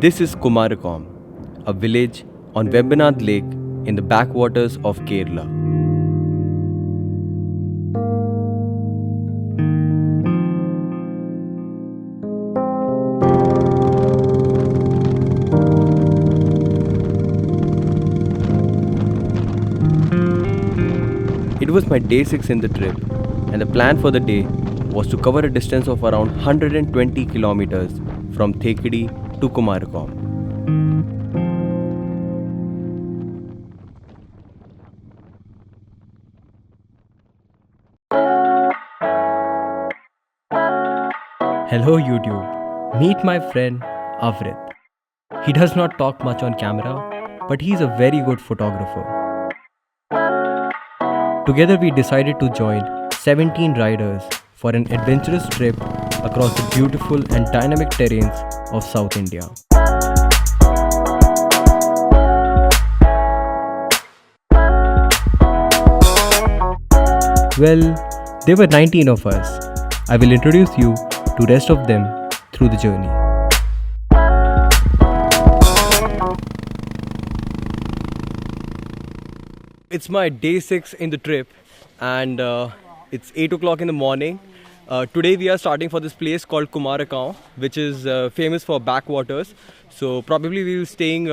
This is Kumarakom, a village on Vembanad Lake in the backwaters of Kerala. It was my day 6 in the trip, and the plan for the day was to cover a distance of around 120 kilometers from Thekkady to Kumarakom. Hello YouTube, meet my friend Avrit. He does not talk much on camera, but he is a very good photographer. Together we decided to join 17 riders for an adventurous trip across the beautiful and dynamic terrains of South India. Well, there were 19 of us. I will introduce you to rest of them through the journey. It's my day 6 in the trip and it's 8 o'clock in the morning. Today we are starting for this place called Kumarakom, which is famous for backwaters. So probably we will be staying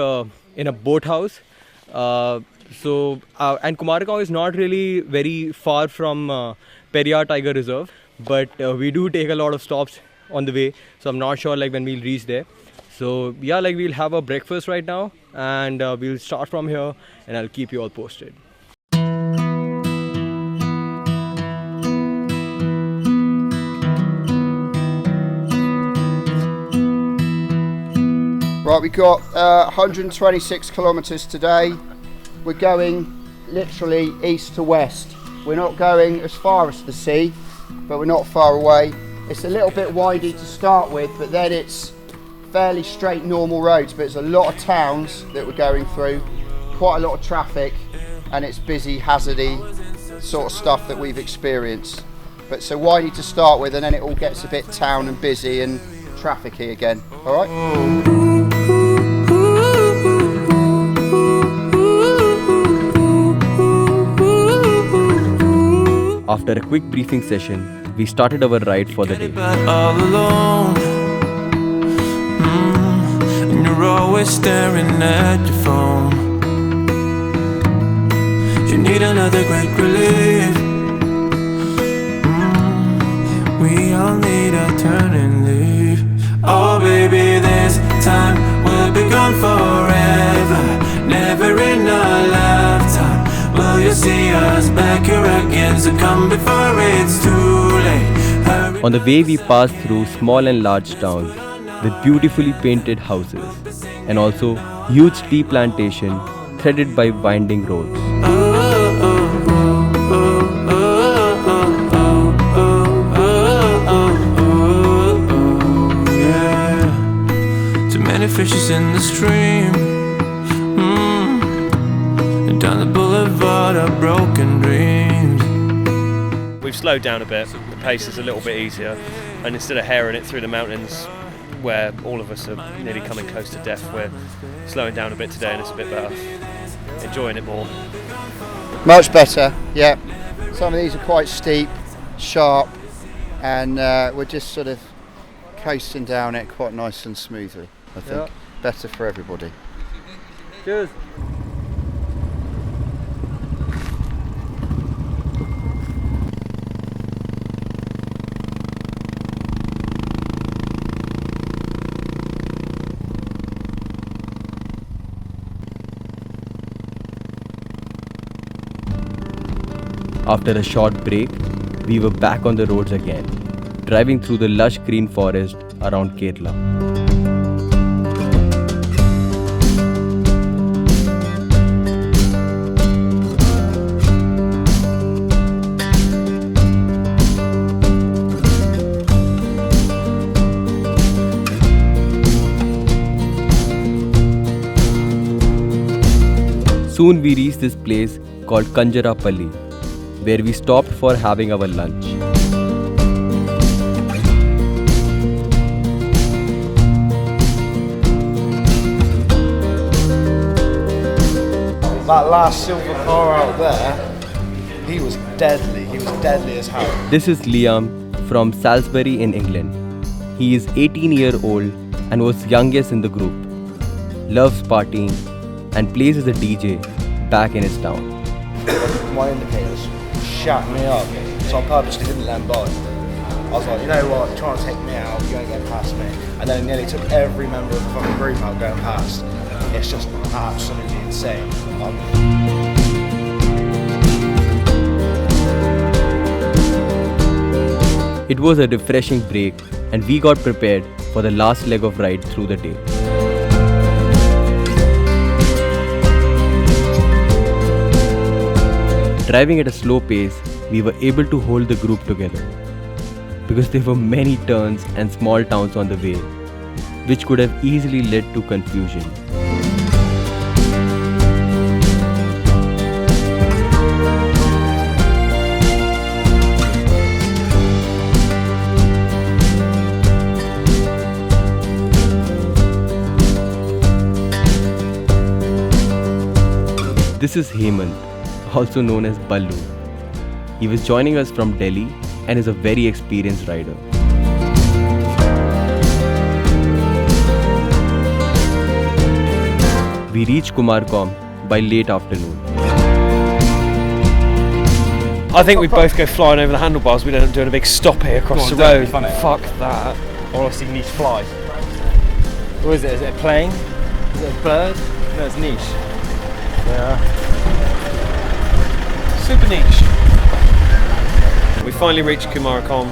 in a boathouse. And Kumarakom is not really very far from Periyar Tiger Reserve, but we do take a lot of stops on the way. So I'm not sure when we'll reach there. So yeah, we'll have a breakfast right now and we'll start from here and I'll keep you all posted. Right, we've got 126 kilometres today. We're going literally east to west. We're not going as far as the sea, but we're not far away. It's a little bit windy to start with, but then it's fairly straight normal roads, but there's a lot of towns that we're going through, quite a lot of traffic, and it's busy, hazardy sort of stuff that we've experienced. But so windy to start with, and then it all gets a bit town and busy and trafficy again, all right? After a quick briefing session, we started our ride for the day. All alone, and you're always staring at your phone. You need another great relief. We all need a turn and leave. Oh baby, this time will be gone forever, never in a lifetime. Will you see us back here again? So come before it's too late. Hurry. On the way we passed through small and large towns with beautifully painted houses and also huge tea plantation threaded by winding roads. Yeah. Too many fishes in the stream. Down the boulevard of broken dreams. We've slowed down a bit, the pace is a little bit easier, and instead of herring it through the mountains where all of us are nearly coming close to death, we're slowing down a bit today and it's a bit better, enjoying it more. Much better, yeah. Some of these are quite steep, sharp, and we're just sort of coasting down it quite nice and smoothly, I think. Yeah. Better for everybody. Cheers! After a short break, we were back on the roads again, driving through the lush green forest around Kerala. Soon we reached this place called Kanjarapalli, where we stopped for having our lunch. That last silver car out there, he was deadly. He was deadly as hell. This is Liam from Salisbury in England. He is 18-year-old and was youngest in the group. Loves partying and plays as a DJ back in his town. My indicators shut me up, so I purposely didn't let him by. I was like, you know what, trying to take me out, you ain't getting past me. And then nearly took every member of the fucking group out going past. It's just absolutely insane. It was a refreshing break and we got prepared for the last leg of ride through the day. Driving at a slow pace, we were able to hold the group together because there were many turns and small towns on the way, which could have easily led to confusion. This is Hemant, also known as Ballu. He was joining us from Delhi and is a very experienced rider. We reached Kumarakom by late afternoon. I think we both go flying over the handlebars. We don't end up doing a big stop here across the road. Fuck that. Or else you niche fly. What is it? Is it a plane? Is it a bird? No, it's niche. Yeah. Super niche. We finally reached Kumarakom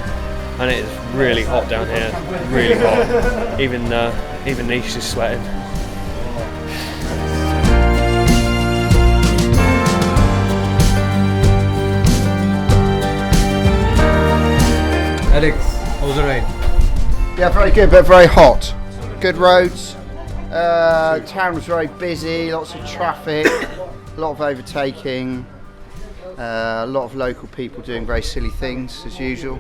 and it is really hot down here. Really hot. Even Niche is sweating. Alex, how's the ride? Yeah, very good, but very hot. Good roads. Town was very busy, lots of traffic, a lot of overtaking, a lot of local people doing very silly things as usual.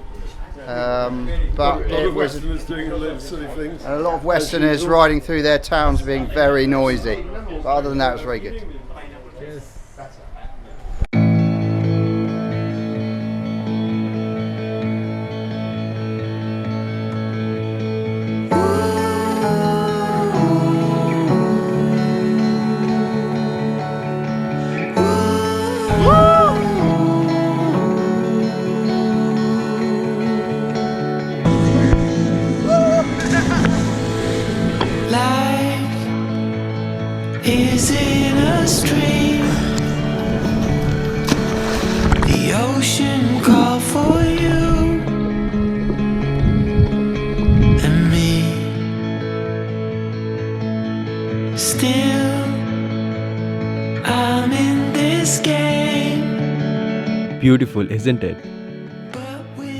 But it was doing a lot of silly things. a lot of Westerners riding through their towns being very noisy. But other than that, it was very good. Is in a stream. The ocean called for you and me. Still, I'm in this game. Beautiful, isn't it?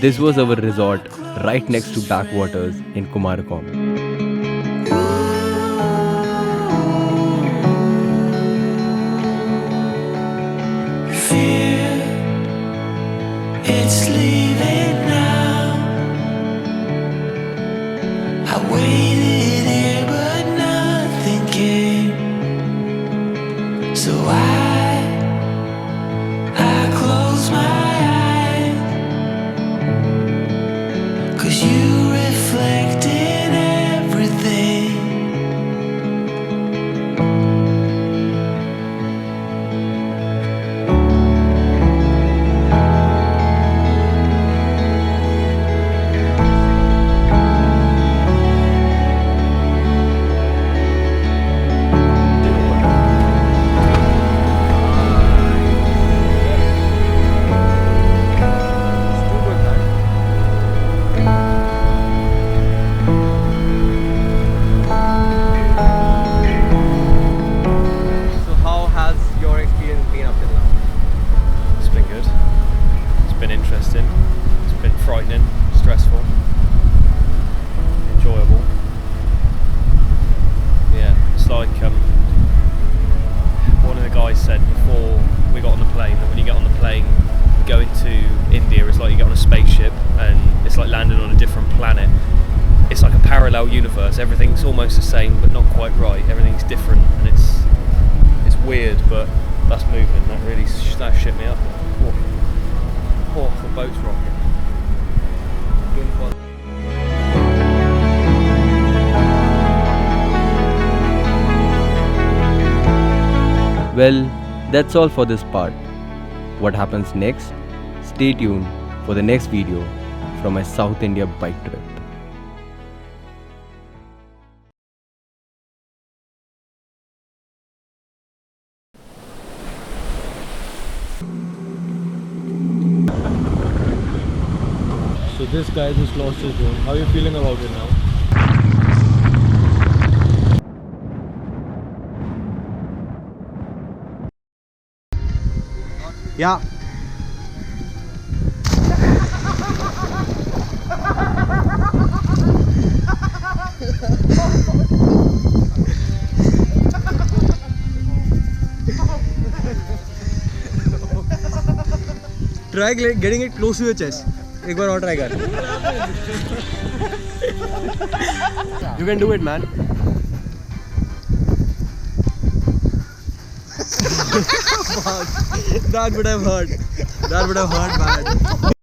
This was our resort right next to backwaters in Kumarakom. It's leaving now. I waited here but nothing came. So I close my eyes, 'cause you reflect in everything. Interesting. It's been frightening, stressful, enjoyable. Yeah, it's like one of the guys said before we got on the plane that when you get on the plane going to India, it's like you get on a spaceship and it's like landing on a different planet. It's like a parallel universe. Everything's almost the same but not quite right. Everything's different and it's weird, but That's moving. That really that shit me up. Oh, the boat's rocking. Well, that's all for this part. What happens next? Stay tuned for the next video from my South India bike trip. So this guy just lost his drone. How are you feeling about it now? Yeah. Try getting it close to your chest. एक बार और try कर. You can do it, man. That would have hurt. That would have hurt bad.